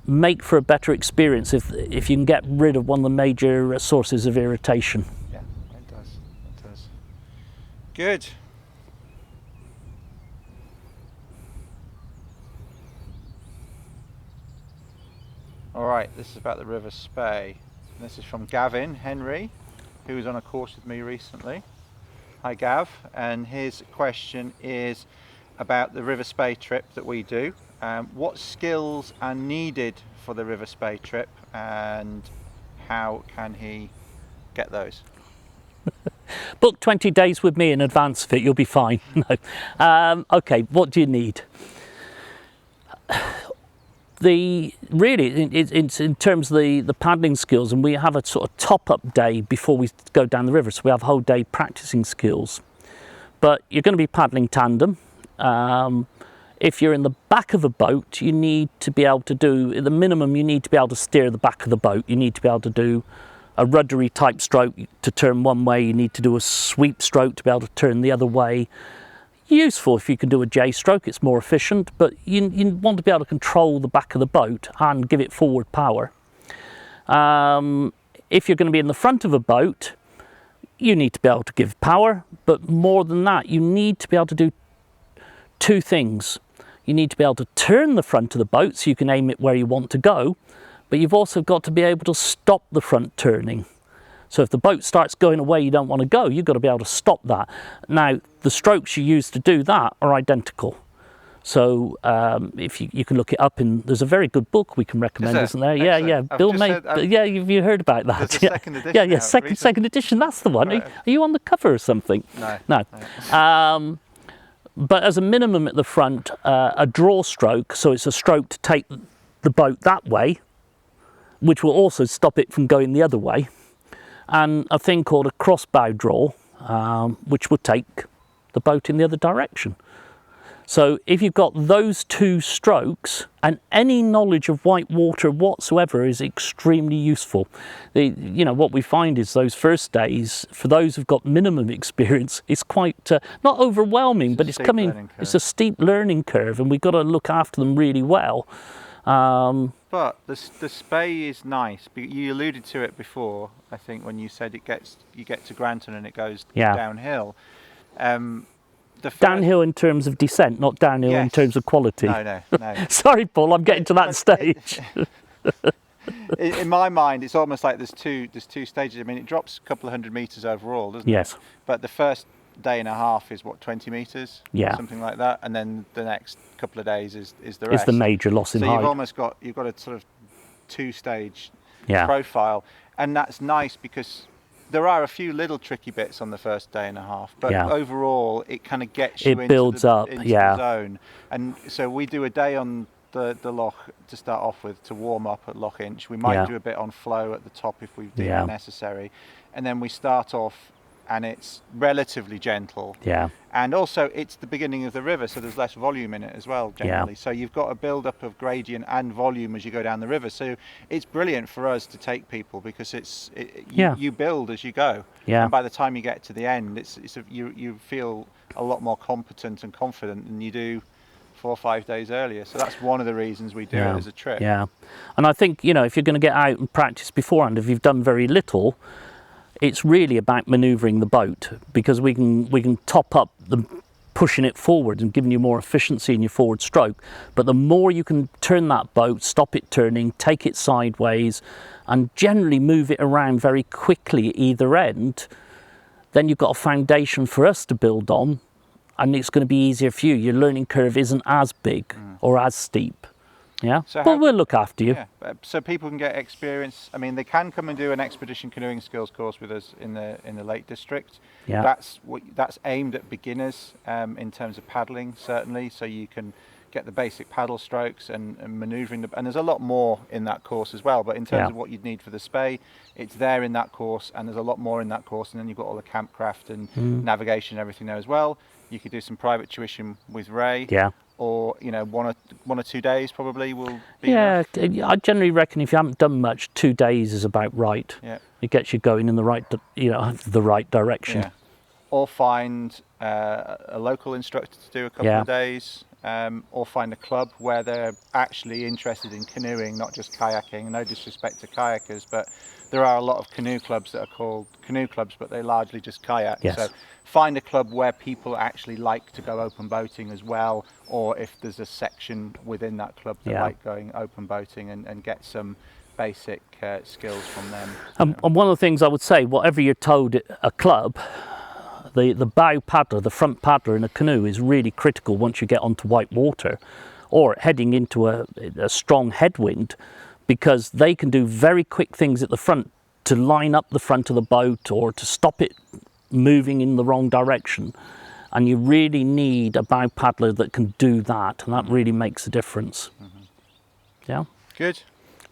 make for a better experience if you can get rid of one of the major sources of irritation. Yeah, it does. Good. All right, this is about the River Spey. This is from Gavin Henry, who was on a course with me recently. Hi Gav, and his question is about the River Spey trip that we do. What skills are needed for the River Spey trip, and how can he get those? Book 20 days with me in advance of it, you'll be fine. No. Okay, what do you need? It's in terms of the paddling skills, and we have a sort of top-up day before we go down the river, so we have a whole day practicing skills. But you're going to be paddling tandem. If you're in the back of a boat, you need to be able to do, at the minimum, you need to be able to steer the back of the boat. You need to be able to do a ruddery type stroke to turn one way. You need to do a sweep stroke to be able to turn the other way. Useful if you can do a J stroke, it's more efficient, but you want to be able to control the back of the boat and give it forward power. If you're going to be in the front of a boat, you need to be able to give power, but more than that, you need to be able to do two things. You need to be able to turn the front of the boat so you can aim it where you want to go, but you've also got to be able to stop the front turning. So if the boat starts going away you don't want to go, you've got to be able to stop that. Now, the strokes you use to do that are identical. So if you can look it up, there's a very good book we can recommend, isn't there? Excellent. Yeah. Bill made. Yeah, you heard about that? There's a second edition. Yeah. Second edition. That's the one. Right. Are you on the cover or something? No. But as a minimum at the front, a draw stroke. So it's a stroke to take the boat that way, which will also stop it from going the other way. And a thing called a crossbow draw, which would take the boat in the other direction. So if you've got those two strokes, and any knowledge of white water whatsoever is extremely useful. What we find is those first days, for those who've got minimum experience, it's quite, not overwhelming, but it's a steep learning curve, and we've got to look after them really well. But the Spey is nice. You alluded to it before, I think, when you said you get to Granton and it goes downhill. Downhill in terms of descent, not downhill in terms of quality. No. Sorry, Paul, I'm getting to that stage. In my mind, it's almost like there's two stages. I mean, it drops a couple of 100 meters overall, doesn't it? Yes. But the first day and a half is what, 20 meters? Yeah. Something like that. And then the next couple of days is the rest. It's the major loss in height. So you've got a sort of two-stage profile, and that's nice because there are a few little tricky bits on the first day and a half, but overall it kind of gets you into the zone. And so we do a day on the loch to start off with, to warm up at Loch Inch. We might do a bit on flow at the top if we deem it necessary, and then we start off and it's relatively gentle. And also it's the beginning of the river, so there's less volume in it as well generally. So you've got a build up of gradient and volume as you go down the river. So it's brilliant for us to take people because you build as you go. And by the time you get to the end, you feel a lot more competent and confident than you do 4 or 5 days earlier. So that's one of the reasons we do it as a trip. Yeah, and I think, you know, if you're going to get out and practice beforehand, if you've done very little, it's really about manoeuvring the boat, because we can top up the pushing it forward and giving you more efficiency in your forward stroke. But the more you can turn that boat, stop it turning, take it sideways, and generally move it around very quickly at either end, then you've got a foundation for us to build on, and it's going to be easier for you. Your learning curve isn't as big or as steep. Yeah, so but we'll look after you. Yeah, so people can get experience. I mean, they can come and do an expedition canoeing skills course with us in the Lake District. Yeah, That's aimed at beginners in terms of paddling, certainly. So you can get the basic paddle strokes and manoeuvring, and there's a lot more in that course as well. But in terms of what you'd need for the Spey, it's there in that course, and there's a lot more in that course. And then you've got all the campcraft and navigation and everything there as well. You could do some private tuition with Ray. Yeah. Or, you know, one or 2 days probably will be enough. I generally reckon if you haven't done much, 2 days is about right. Yeah. It gets you going in the right, the right direction. Yeah. Or find a local instructor to do a couple of days, or find a club where they're actually interested in canoeing, not just kayaking. No disrespect to kayakers, but there are a lot of canoe clubs that are called canoe clubs, but they largely just kayak. Yes. So find a club where people actually like to go open boating as well, or if there's a section within that club that like going open boating, and get some basic skills from them. And one of the things I would say, whatever you're told at a club, the bow paddler, the front paddler in a canoe is really critical once you get onto white water or heading into a strong headwind, because they can do very quick things at the front to line up the front of the boat or to stop it moving in the wrong direction. And you really need a bow paddler that can do that, and that really makes a difference. Yeah. Good.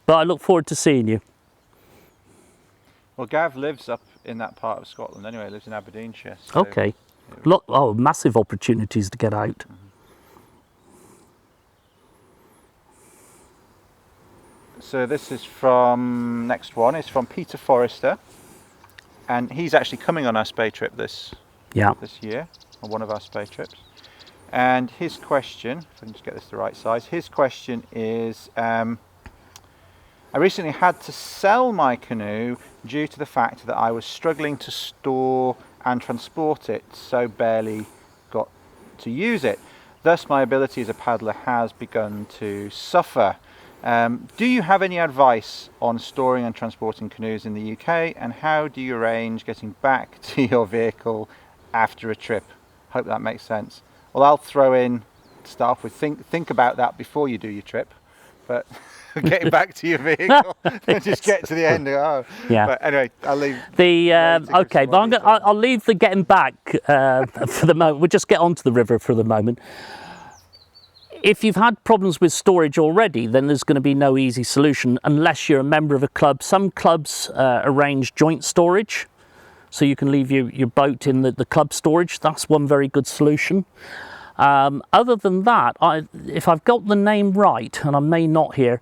But I look forward to seeing you. Well, Gav lives up in that part of Scotland anyway. He lives in Aberdeenshire. So okay. Massive opportunities to get out. So this is from, next one is from Peter Forrester, and he's actually coming on our Spey trip this year, on one of our Spey trips. And his question, if I can just get this the right size, his question is, I recently had to sell my canoe due to the fact that I was struggling to store and transport it, so barely got to use it. Thus my ability as a paddler has begun to suffer. Do you have any advice on storing and transporting canoes in the UK, and how do you arrange getting back to your vehicle after a trip? Hope that makes sense. Well, I'll throw in to start off with, think about that before you do your trip, but getting back to your vehicle, just get to the end. But anyway, I'll leave okay, but I'll leave the getting back for the moment. We'll just get onto the river for the moment. If you've had problems with storage already, then there's going to be no easy solution unless you're a member of a club. Some clubs arrange joint storage, so you can leave your boat in the club storage. That's one very good solution. Other than that, if I've got the name right, and I may not here,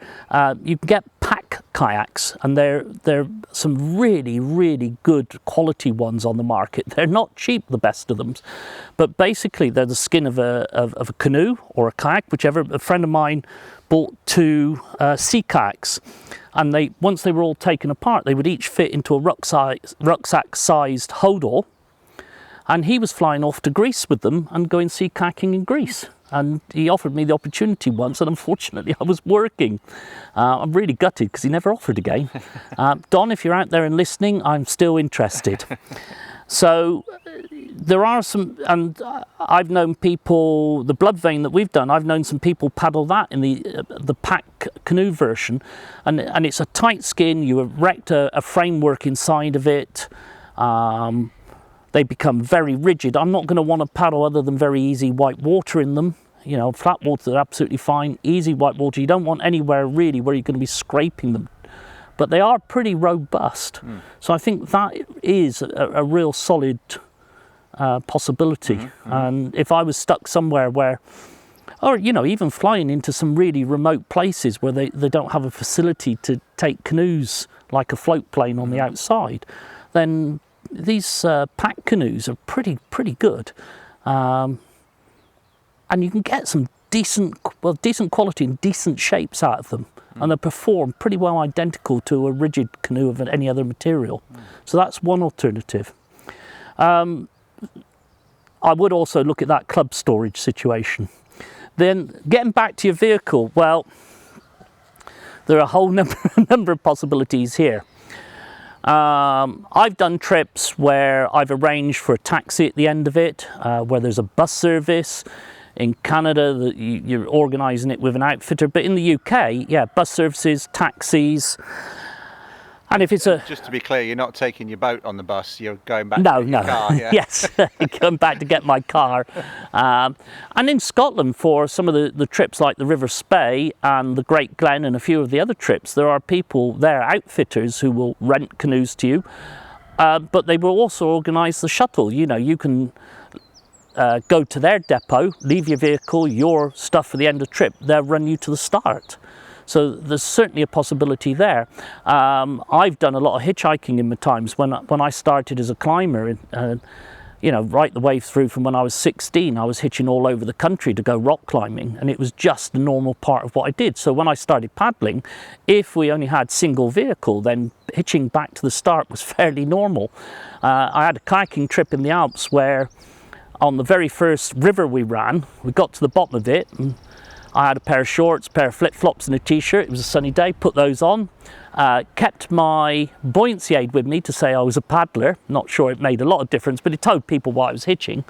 you can get pack kayaks, and they're some really, really good quality ones on the market. They're not cheap, the best of them, but basically they're the skin of a canoe or a kayak, whichever. A friend of mine bought 2 sea kayaks, and once they were all taken apart, they would each fit into a rucksack-sized hold-all. And he was flying off to Greece with them and going sea kayaking in Greece. And he offered me the opportunity once, and unfortunately I was working. I'm really gutted because he never offered again. Don, if you're out there and listening, I'm still interested. So there are some, and I've known people, the Bloodvein that we've done, I've known some people paddle that in the pack canoe version. And it's a tight skin, you erect a framework inside of it. They become very rigid. I'm not going to want to paddle other than very easy white water in them. You know, flat water, they're absolutely fine. Easy white water, you don't want anywhere really where you're going to be scraping them. But they are pretty robust. So I think that is a real solid possibility. And if I was stuck somewhere where, or, you know, even flying into some really remote places where they don't have a facility to take canoes like a float plane on the outside, then these pack canoes are pretty good, and you can get some decent quality and decent shapes out of them, and they perform pretty well identical to a rigid canoe of any other material. So that's one alternative. I would also look at that club storage situation. Then getting back to your vehicle, well, there are a whole number of possibilities here. I've done trips where I've arranged for a taxi at the end of it, where there's a bus service. In Canada, you're organising it with an outfitter, but in the UK, yeah, bus services, taxis. And if it's just to be clear, you're not taking your boat on the bus, you're going back to your car, yeah? Yes, going back to get my car. And in Scotland, for some of the trips like the River Spey and the Great Glen and a few of the other trips, there are people there, outfitters, who will rent canoes to you, but they will also organise the shuttle. You know, you can go to their depot, leave your vehicle, your stuff for the end of the trip, they'll run you to the start. So there's certainly a possibility there. I've done a lot of hitchhiking in my times. When I started as a climber, you know, right the way through from when I was 16, I was hitching all over the country to go rock climbing, and it was just a normal part of what I did. So when I started paddling, if we only had single vehicle, then hitching back to the start was fairly normal. I had a kayaking trip in the Alps where on the very first river we ran, we got to the bottom of it, and I had a pair of shorts, a pair of flip-flops and a t-shirt. It was a sunny day, put those on, kept my buoyancy aid with me to say I was a paddler. Not sure it made a lot of difference, but it told people why I was hitching.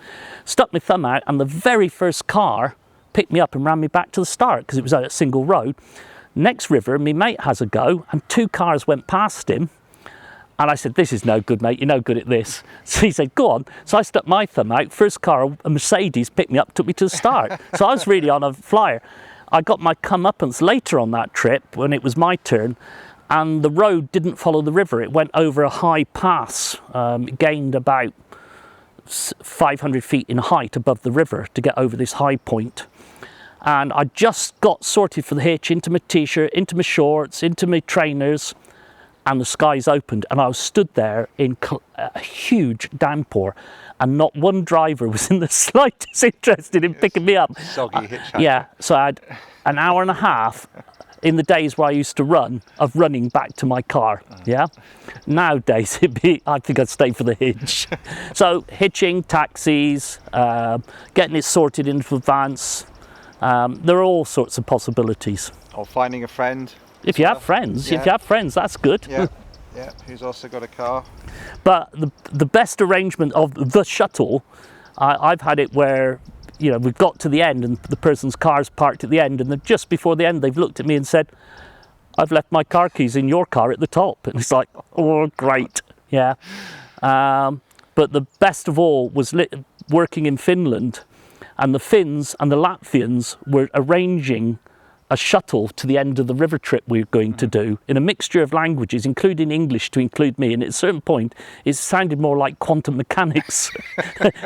Stuck my thumb out, and the very first car picked me up and ran me back to the start because it was a single road. Next river, my mate has a go, and 2 cars went past him. And I said, "This is no good, mate, you're no good at this." So he said, "Go on." So I stuck my thumb out. First car, a Mercedes, picked me up, took me to the start. So I was really on a flyer. I got my comeuppance later on that trip when it was my turn, and the road didn't follow the river. It went over a high pass. It gained about 500 feet in height above the river to get over this high point. And I just got sorted for the hitch, into my t-shirt, into my shorts, into my trainers, and the skies opened, and I was stood there in a huge downpour, and not one driver was in the slightest interested in picking me up. Soggy hitchhiker. Yeah, so I had an hour and a half in the days where I used to run of running back to my car. Yeah, nowadays I think I'd stay for the hitch. So hitching, taxis, getting it sorted into advance. There are all sorts of possibilities. Or finding a friend. If you have friends, yeah. If you have friends, that's good. Yeah, yeah. Who's also got a car. But the best arrangement of the shuttle, I've had it where, you know, we've got to the end and the person's car's parked at the end, and then just before the end, they've looked at me and said, "I've left my car keys in your car at the top." And it's like, oh, great, yeah. But the best of all was working in Finland, and the Finns and the Latvians were arranging a shuttle to the end of the river trip we were going to do in a mixture of languages, including English to include me. And at a certain point, it sounded more like quantum mechanics.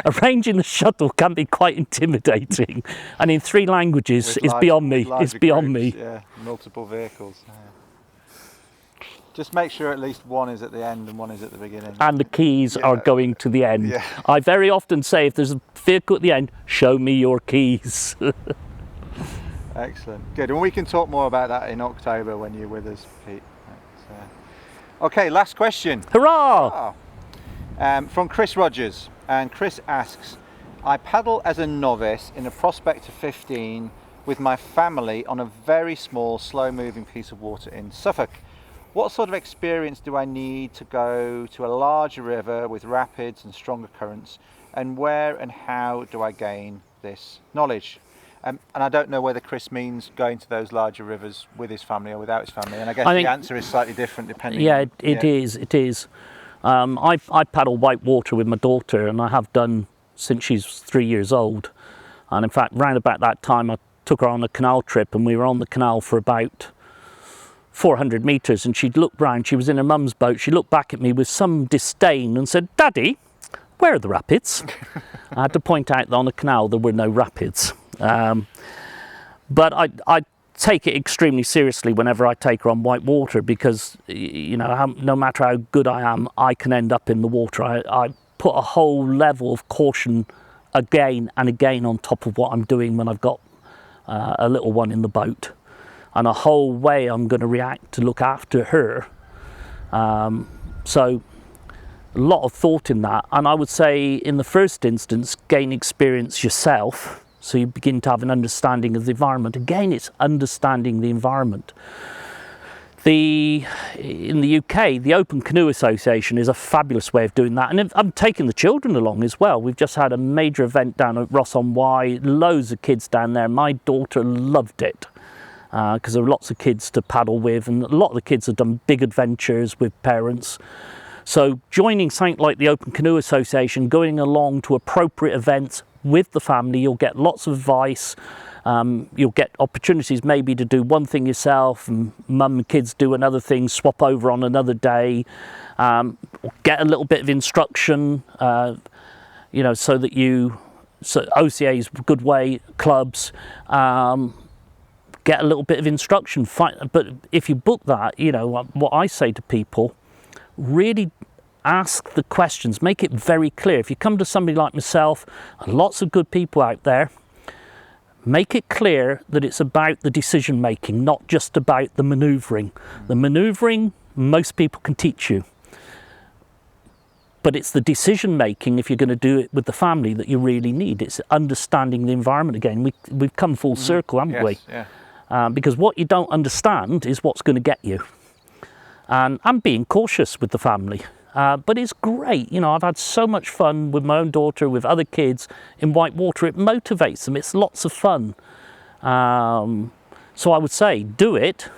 Arranging the shuttle can be quite intimidating. And in 3 languages is beyond me. It's beyond me. Yeah, multiple vehicles. Yeah. Just make sure at least one is at the end and one is at the beginning. And the keys are going to the end. Yeah. I very often say, if there's a vehicle at the end, show me your keys. Excellent, good, and we can talk more about that in October when you're with us, Pete. Okay, last question. Hurrah! From Chris Rogers, and Chris asks, "I paddle as a novice in a Prospector 15 with my family on a very small, slow-moving piece of water in Suffolk. What sort of experience do I need to go to a larger river with rapids and stronger currents, and where and how do I gain this knowledge?" And I don't know whether Chris means going to those larger rivers with his family or without his family, and I guess the answer is slightly different depending. Yeah, it is. I paddle white water with my daughter, and I have done since she's 3 years old. And in fact, round about that time, I took her on a canal trip, and we were on the canal for about 400 metres, and she'd looked round, she was in her mum's boat, she looked back at me with some disdain and said, "Daddy, where are the rapids?" I had to point out that on the canal there were no rapids. But I take it extremely seriously whenever I take her on white water, because, you know, no matter how good I am, I can end up in the water. I put a whole level of caution again and again on top of what I'm doing when I've got a little one in the boat, and a whole way I'm going to react to look after her. So a lot of thought in that, and I would say in the first instance, gain experience yourself, so you begin to have an understanding of the environment. Again, it's understanding the environment. In the UK, the Open Canoe Association is a fabulous way of doing that, and I'm taking the children along as well. We've just had a major event down at Ross-on-Wye, loads of kids down there. My daughter loved it because there were lots of kids to paddle with, and a lot of the kids have done big adventures with parents. So joining something like the Open Canoe Association, going along to appropriate events with the family, you'll get lots of advice. You'll get opportunities maybe to do one thing yourself, and mum and kids do another thing, swap over on another day, get a little bit of instruction, you know, so that so OCA's good way, clubs, get a little bit of instruction. But if you book that, you know, what I say to people, really ask the questions, make it very clear. If you come to somebody like myself, and lots of good people out there, make it clear that it's about the decision making, not just about the manoeuvring. The manoeuvring, most people can teach you. But it's the decision making, if you're going to do it with the family, that you really need. It's understanding the environment again. We've come full circle, haven't we? Yeah. Because what you don't understand is what's going to get you. And I'm being cautious with the family. But it's great, you know, I've had so much fun with my own daughter, with other kids in whitewater. It motivates them, it's lots of fun. So I would say, do it,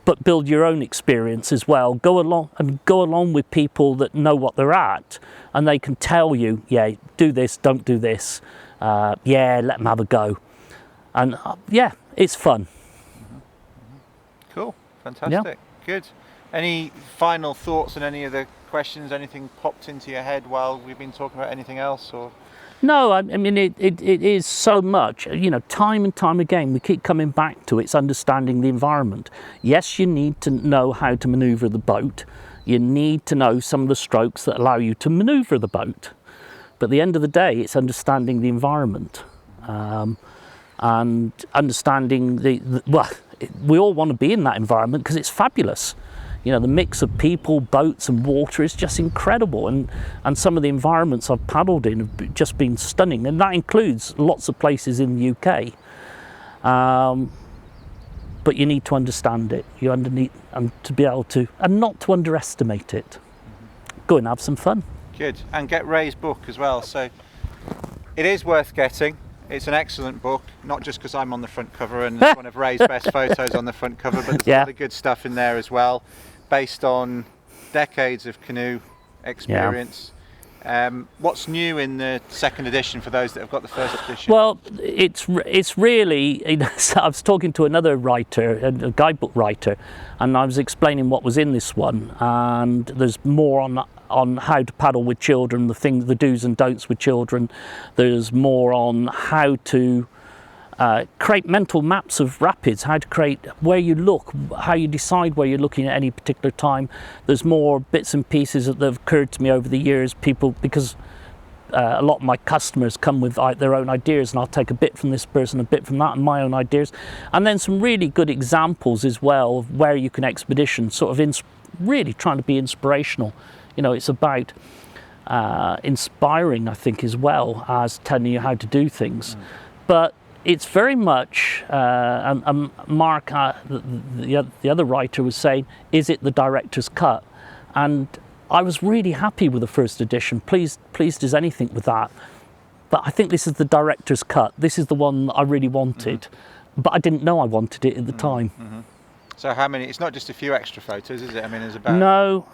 but build your own experience as well. Go along with people that know what they're at, and they can tell you, yeah, do this, don't do this, yeah, let them have a go. And yeah, it's fun. Cool, fantastic, yeah. Good. Any final thoughts on any of the questions? Anything popped into your head while we've been talking about anything else? Or no, I mean it is so much, you know, time and time again we keep coming back to it's understanding the environment. Yes, you need to know how to manoeuvre the boat. You need to know some of the strokes that allow you to manoeuvre the boat. But at the end of the day, it's understanding the environment, and understanding well, we all want to be in that environment because it's fabulous. You know, the mix of people, boats and water is just incredible, and some of the environments I've paddled in have just been stunning, and that includes lots of places in the UK. But you need to understand it. You need and to be able to, and not to underestimate it. Go and have some fun. Good, and get Ray's book as well. So it is worth getting. It's an excellent book, not just because I'm on the front cover and it's one of Ray's best photos on the front cover, but there's a lot of good stuff in there as well, based on decades of canoe experience. Yeah. What's new in the second edition for those that have got the first edition? Well, it's really, you know, so I was talking to another writer, a guidebook writer, and I was explaining what was in this one, and there's more on how to paddle with children, the do's and don'ts with children. There's more on how to create mental maps of rapids, how to create where you look, how you decide where you're looking at any particular time. There's more bits and pieces that have occurred to me over the years, because a lot of my customers come with their own ideas, and I'll take a bit from this person, a bit from that, and my own ideas. And then some really good examples as well of where you can expedition, sort of really trying to be inspirational. You know, it's about inspiring, I think, as well as telling you how to do things. But it's very much, and Mark, the other writer, was saying, is it the director's cut? And I was really happy with the first edition, pleased as anything with that. But I think this is the director's cut. This is the one that I really wanted. But I didn't know I wanted it at the time. So how many? It's not just a few extra photos, is it? I mean, there's about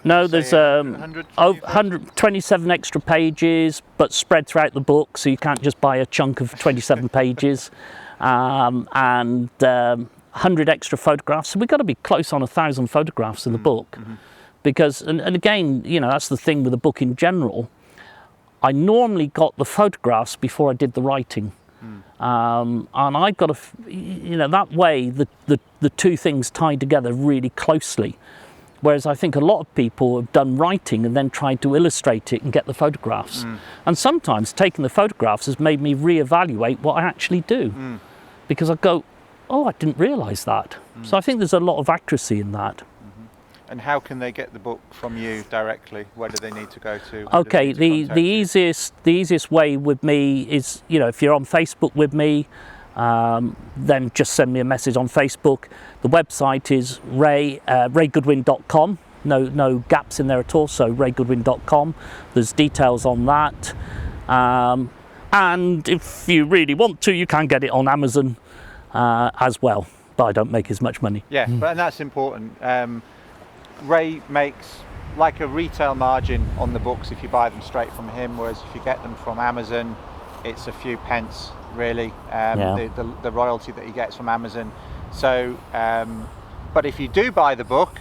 no. There's 127 extra pages, but spread throughout the book, so you can't just buy a chunk of 27 pages, and 100 extra photographs. So we've got to be close on 1,000 photographs in the book, because and again, you know, that's the thing with a book in general. I normally got the photographs before I did the writing. And I've got you know, that way the two things tie together really closely. Whereas I think a lot of people have done writing and then tried to illustrate it and get the photographs. And sometimes taking the photographs has made me reevaluate what I actually do. because I go, oh, I didn't realise that. So I think there's a lot of accuracy in that. And how can they get the book from you directly? Where do they need to go to? How do they Okay, need to the contact you? easiest way with me is, you know, if you're on Facebook with me, then just send me a message on Facebook. The website is raygoodwin.com. No gaps in there at all. So raygoodwin.com. There's details on that. And if you really want to, you can get it on Amazon as well. But I don't make as much money. Yeah, and that's important. Ray makes like a retail margin on the books if you buy them straight from him, whereas if you get them from Amazon, it's a few pence really, the royalty that he gets from Amazon. So, but if you do buy the book,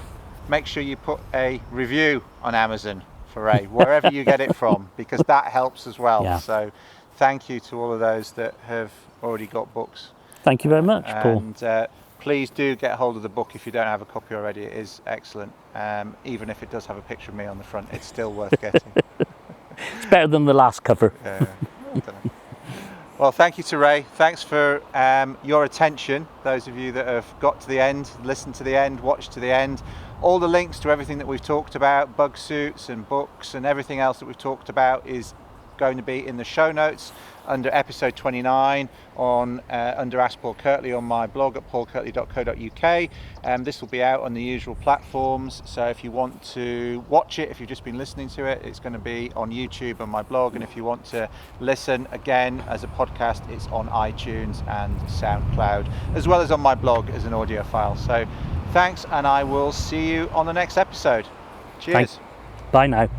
make sure you put a review on Amazon for Ray, wherever you get it from, because that helps as well. Yeah. So thank you to all of those that have already got books. Thank you very much, Paul. And please do get hold of the book if you don't have a copy already. It is excellent. Even if it does have a picture of me on the front, it's still worth getting. It's better than the last cover. Well, thank you to Ray. Thanks for your attention. Those of you that have got to the end, listened to the end, watched to the end. All the links to everything that we've talked about, bug suits and books and everything else that we've talked about is going to be in the show notes under episode 29 on under Ask Paul Kirtley on my blog at paulkirtley.co.uk. This will be out on the usual platforms, so if you want to watch it, if you've just been listening to it, it's going to be on YouTube on my blog, and if you want to listen again as a podcast, it's on iTunes and SoundCloud, as well as on my blog as an audio file. So thanks, and I will see you on the next episode. Cheers. Thanks. Bye now.